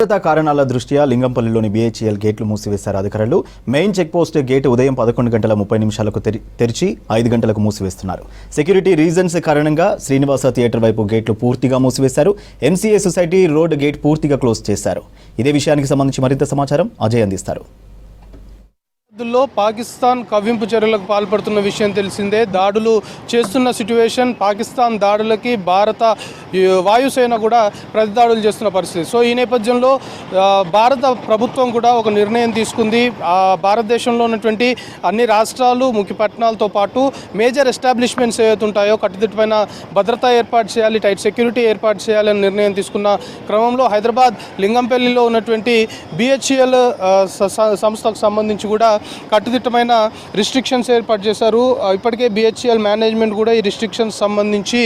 భద్రతా కారణాల దృష్ట్యా లింగంపల్లిలోని బీహెచ్ఈఎల్ గేట్లు మూసివేశారు అధికారులు. మెయిన్ చెక్పోస్ట్ గేట్ ఉదయం 11:30 తెరిచి 5 గంటలకు మూసివేస్తున్నారు. సెక్యూరిటీ రీజన్స్ కారణంగా శ్రీనివాస థియేటర్ వైపు గేట్లు పూర్తిగా మూసివేశారు. ఎంసీఏ సొసైటీ రోడ్ గేట్ పూర్తిగా క్లోజ్ చేశారు. ఇదే విషయానికి సంబంధించి మరింత సమాచారం అజయ్ అందిస్తారు. పాకిస్తాన్ కవ్వింపు చర్యలకు పాల్పడుతున్న విషయం తెలిసిందే. దాడులు చేస్తున్న సిట్యువేషన్, పాకిస్తాన్ దాడులకి భారత వాయుసేన కూడా ప్రతిదాడులు చేస్తున్న పరిస్థితి. సో ఈ నేపథ్యంలో భారత ప్రభుత్వం కూడా ఒక నిర్ణయం తీసుకుంది. భారతదేశంలో ఉన్నటువంటి అన్ని రాష్ట్రాలు, ముఖ్య పట్టణాలతో పాటు మేజర్ ఎస్టాబ్లిష్మెంట్స్ ఏవైతే ఉంటాయో కట్టుదిట్టమైన భద్రత ఏర్పాటు చేయాలి, టైట్ సెక్యూరిటీ ఏర్పాటు చేయాలని నిర్ణయం తీసుకున్న క్రమంలో హైదరాబాద్ లింగంపల్లిలో ఉన్నటువంటి బీహెచ్ఈఎల్ సంస్థకు సంబంధించి కూడా కట్టుదిట్టమైన రిస్ట్రిక్షన్స్ ఏర్పాటు చేశారు. ఇప్పటికే బీహెచ్ఈఎల్ మేనేజ్మెంట్ కూడా ఈ రిస్ట్రిక్షన్స్ సంబంధించి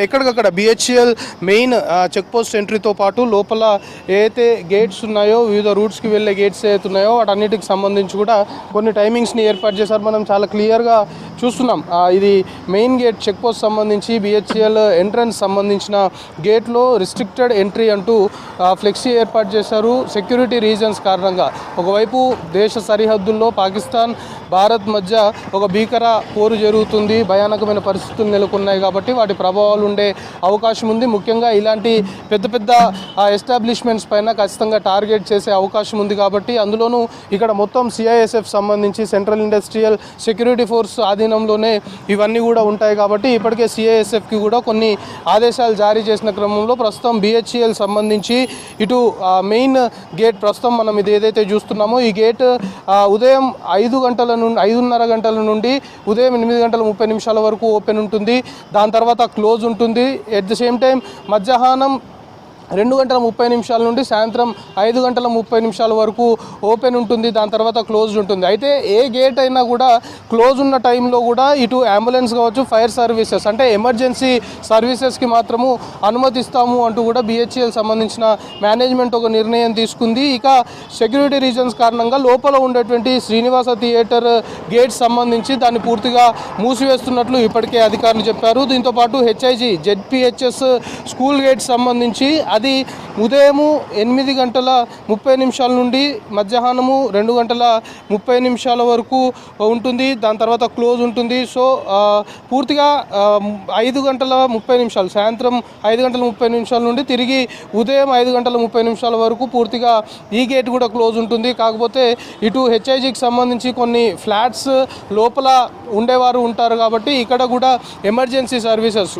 ఎక్కడికక్కడ బీహెచ్ఈఎల్ మెయిన్ చెక్ పోస్ట్ ఎంట్రీతో పాటు లోపల ఏదైతే గేట్స్ ఉన్నాయో, వివిధ రూట్స్కి వెళ్ళే గేట్స్ ఏవైతే ఉన్నాయో వాటన్నిటికి సంబంధించి కూడా కొన్ని టైమింగ్స్ని ఏర్పాటు చేశారు. మనం చాలా క్లియర్గా చూస్తున్నాం. ఇది మెయిన్ గేట్ చెక్ పోస్ట్ సంబంధించి బీహెచ్ఈఎల్ ఎంట్రన్స్ సంబంధించిన గేట్లో రిస్ట్రిక్టెడ్ ఎంట్రీ అంటూ ఫ్లెక్సీ ఏర్పాటు చేశారు. సెక్యూరిటీ రీజన్స్ కారణంగా ఒకవైపు దేశ సరిహద్దుల్లో పాకిస్తాన్, భారత్ మధ్య ఒక భీకర పోరు జరుగుతుంది, భయానకమైన పరిస్థితులు నెలకొన్నాయి కాబట్టి వాటి ప్రభావాలు ఉండే అవకాశం ఉంది. ముఖ్యంగా ఇలాంటి పెద్ద పెద్ద ఎస్టాబ్లిష్మెంట్స్ పైన ఖచ్చితంగా టార్గెట్ చేసే అవకాశం ఉంది కాబట్టి అందులోనూ ఇక్కడ మొత్తం సిఐఎస్ఎఫ్ సంబంధించి సెంట్రల్ ఇండస్ట్రియల్ సెక్యూరిటీ ఫోర్స్ ఆధీనంలోనే ఇవన్నీ కూడా ఉంటాయి కాబట్టి ఇప్పటికే సిఐఎస్ఎఫ్కి కూడా కొన్ని ఆదేశాలు జారీ చేసిన క్రమంలో ప్రస్తుతం బీహెచ్ఈఎల్ సంబంధించి ఇటు మెయిన్ గేట్ ప్రస్తుతం మనం ఇది ఏదైతే చూస్తున్నామో ఈ గేట్ ఉదయం 5:30 గంటల నుండి ఉదయం 8:30 వరకు ఓపెన్ ఉంటుంది. దాని తర్వాత క్లోజ్ ఉంటుంది. ఎట్ ద సేమ్ టైం మధ్యాహ్నం 2:30 నుండి సాయంత్రం 5:30 వరకు ఓపెన్ ఉంటుంది. దాని తర్వాత క్లోజ్డ్ ఉంటుంది. అయితే ఏ గేట్ అయినా కూడా క్లోజ్ ఉన్న టైంలో కూడా ఇటు అంబులెన్స్ కావచ్చు, ఫైర్ సర్వీసెస్ అంటే ఎమర్జెన్సీ సర్వీసెస్కి మాత్రము అనుమతిస్తాము అంటూ కూడా బీహెచ్ఈఎల్ సంబంధించిన మేనేజ్మెంట్ ఒక నిర్ణయం తీసుకుంది. ఇక సెక్యూరిటీ రీజన్స్ కారణంగా లోపల ఉండేటువంటి శ్రీనివాస థియేటర్ గేట్ సంబంధించి దాన్ని పూర్తిగా మూసివేస్తున్నట్లు ఇప్పటికే అధికారులు చెప్పారు. దీంతోపాటు హెచ్ఐజీ జెడ్పీహెచ్ఎస్ స్కూల్ గేట్ సంబంధించి అది ఉదయము 8:30 నుండి మధ్యాహ్నము 2:30 వరకు ఉంటుంది. దాని తర్వాత క్లోజ్ ఉంటుంది. సో పూర్తిగా 5:30 సాయంత్రం 5:30 నుండి తిరిగి ఉదయం 5:30 వరకు పూర్తిగా ఈ గేట్ కూడా క్లోజ్ ఉంటుంది. కాకపోతే ఇటు హెచ్ఐజీకి సంబంధించి కొన్ని ఫ్లాట్స్ లోపల ఉండేవారు ఉంటారు కాబట్టి ఇక్కడ కూడా ఎమర్జెన్సీ సర్వీసెస్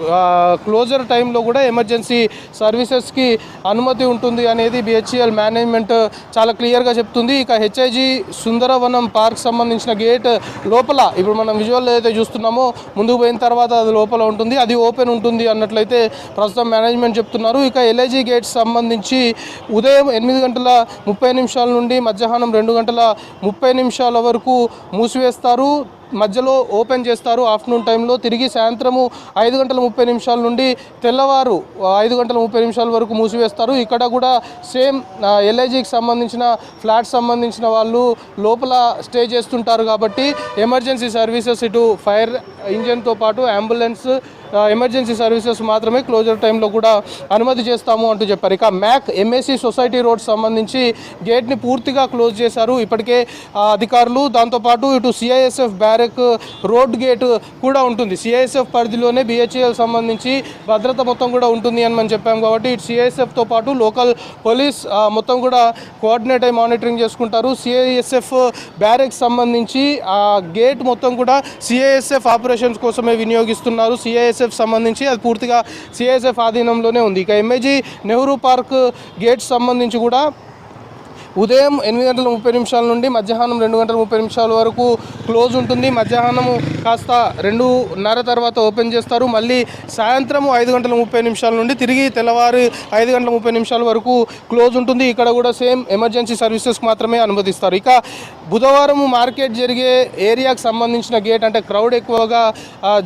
క్లోజర్ టైంలో కూడా ఎమర్జెన్సీ సర్వీసెస్కి అనుమతి ఉంటుంది అనేది బీహెచ్ఈఎల్ మేనేజ్మెంట్ చాలా క్లియర్గా చెప్తుంది. ఇక హెచ్ఐజీ సుందరవనం పార్క్ సంబంధించిన గేట్ లోపల ఇప్పుడు మనం విజువల్ ఏదైతే చూస్తున్నామో ముందుకు పోయిన తర్వాత అది లోపల ఉంటుంది, అది ఓపెన్ ఉంటుంది అన్నట్లయితే ప్రస్తుతం మేనేజ్మెంట్ చెప్తున్నారు. ఇక ఎల్ఐజీ గేట్స్ సంబంధించి ఉదయం 8:30 నుండి మధ్యాహ్నం 2:30 వరకు మూసివేస్తారు, మధ్యలో ఓపెన్ చేస్తారు ఆఫ్టర్నూన్ టైంలో. తిరిగి సాయంత్రము 5:30 నుండి తెల్లవారు 5:30 వరకు మూసివేస్తారు. ఇక్కడ కూడా సేమ్ ఎల్ఐజీకి సంబంధించిన ఫ్లాట్ సంబంధించిన వాళ్ళు లోపల స్టే చేస్తుంటారు కాబట్టి ఎమర్జెన్సీ సర్వీసెస్ ఇటు ఫైర్ ఇంజన్తో పాటు అంబులెన్స్ ఎమర్జెన్సీ సర్వీసెస్ మాత్రమే క్లోజర్ టైంలో కూడా అనుమతి చేస్తాము అంటూ చెప్పారు. ఇక మ్యాక్ ఎంఏసీ సొసైటీ రోడ్ సంబంధించి గేట్ని పూర్తిగా క్లోజ్ చేశారు ఇప్పటికే అధికారులు. దాంతోపాటు ఇటు సిఐఎస్ఎఫ్ బ్యారెక్ రోడ్ గేట్ కూడా ఉంటుంది. సిఐఎస్ఎఫ్ పరిధిలోనే బీహెచ్ఈఎల్ సంబంధించి భద్రత మొత్తం కూడా ఉంటుంది అని మనం చెప్పాము కాబట్టి ఇటు సిఐఎస్ఎఫ్తో పాటు లోకల్ పోలీస్ మొత్తం కూడా కోఆర్డినేట్ అయి మానిటరింగ్ చేసుకుంటారు. సిఐఎస్ఎఫ్ బ్యారెక్ సంబంధించి ఆ గేట్ మొత్తం కూడా సిఐఎస్ఎఫ్ ఆపరేషన్స్ కోసమే వినియోగిస్తున్నారు. సిఐఎస్ఎఫ్ సంబంధించి అది పూర్తిగా సిఐఎస్ఎఫ్ ఆధీనంలోనే ఉంది. ఇక ఎంఏజీ నెహ్రూ పార్క్ గేట్ సంబంధించి కూడా ఉదయం 8:30 నుండి మధ్యాహ్నం 2:30 వరకు క్లోజ్ ఉంటుంది. మధ్యాహ్నము కాస్త 2:30 తర్వాత ఓపెన్ చేస్తారు. మళ్ళీ సాయంత్రం 5:30 నుండి తిరిగి తెల్లవారు 5:30 వరకు క్లోజ్ ఉంటుంది. ఇక్కడ కూడా సేమ్ ఎమర్జెన్సీ సర్వీసెస్కి మాత్రమే అనుమతిస్తారు. ఇక బుధవారం మార్కెట్ జరిగే ఏరియాకి సంబంధించిన గేట్ అంటే క్రౌడ్ ఎక్కువగా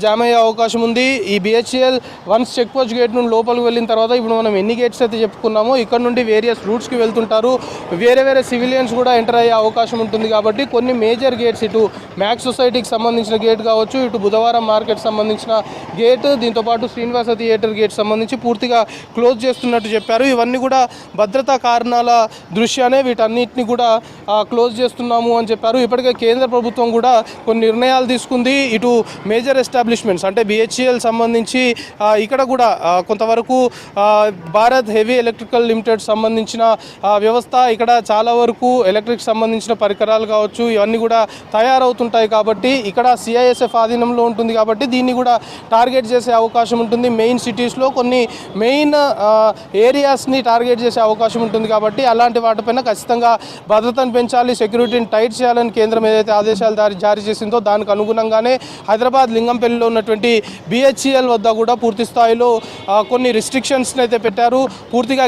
జామ్ అయ్యే అవకాశం ఉంది. ఈ BHEL once check post gate నుండి లోపలికి వెళ్ళిన తర్వాత ఇప్పుడు మనం ఎన్ని గేట్స్ అయితే చెప్పుకున్నామో ఇక్కడ నుండి వేరియస్ రూట్స్కి వెళ్తుంటారు. వేరే వేరే సివిలియన్స్ కూడా ఎంటర్ అయ్యే అవకాశం ఉంటుంది కాబట్టి కొన్ని మేజర్ గేట్స్, ఇటు మ్యాక్స్ సొసైటీకి సంబంధించిన గేట్ కావచ్చు, ఇటు బుధవారం మార్కెట్ సంబంధించిన గేట్, దీంతోపాటు శ్రీనివాస థియేటర్ గేట్ సంబంధించి పూర్తిగా క్లోజ్ చేస్తున్నట్టు చెప్పారు. ఇవన్నీ కూడా భద్రతా కారణాల దృష్ట్యానే వీటన్నిటిని కూడా క్లోజ్ చేస్తున్నాము అని చెప్పారు. ఇప్పటికే కేంద్ర ప్రభుత్వం కూడా కొన్ని నిర్ణయాలు తీసుకుంది. ఇటు మేజర్ ఎస్టాబ్లిష్మెంట్స్ అంటే BHEL సంబంధించి ఇక్కడ కూడా కొంతవరకు భారత్ హెవీ ఎలక్ట్రికల్ లిమిటెడ్ సంబంధించిన వ్యవస్థ, ఇక్కడ చాలా వరకు ఎలక్ట్రిక్ సంబంధించిన పరికరాలు కావచ్చు ఇవన్నీ కూడా తయారవుతుంటాయి కాబట్టి ఇక్కడ CISF ఆధీనంలో ఉంటుంది కాబట్టి దీన్ని కూడా టార్గెట్ చేసే అవకాశం ఉంటుంది. మెయిన్ సిటీస్లో కొన్ని మెయిన్ ఏరియాస్ని టార్గెట్ చేసే అవకాశం ఉంటుంది కాబట్టి అలాంటి వాటిపైన ఖచ్చితంగా భద్రతను పెంచాలి, సెక్యూరిటీని టైట్ చేయాలని కేంద్రం ఏదైతే ఆదేశాలు జారీ చేసిందో దానికి అనుగుణంగానే హైదరాబాద్ లింగంపల్లిలో ఉన్నటువంటి BHEL వద్ద కూడా పూర్తి స్థాయిలో కొన్ని రిస్ట్రిక్షన్స్ని అయితే పెట్టారు. పూర్తిగా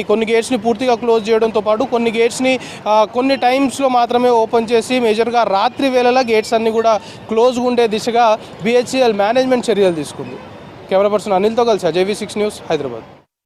కొన్ని గేట్స్ని పూర్తిగా క్లోజ్ చేయడంతో పాటు కొన్ని గేట్స్ని కొన్ని టైమ్స్లో మాత్రమే ఓపెన్ చేసి మేజర్గా రాత్రి వేళలా గేట్స్ అన్నీ కూడా క్లోజ్గా ఉండే దిశగా BHEL మేనేజ్మెంట్ చర్యలు తీసుకుంది. కెమెరా పర్సన్ అనిల్తో కలిసి JV6 న్యూస్, హైదరాబాద్.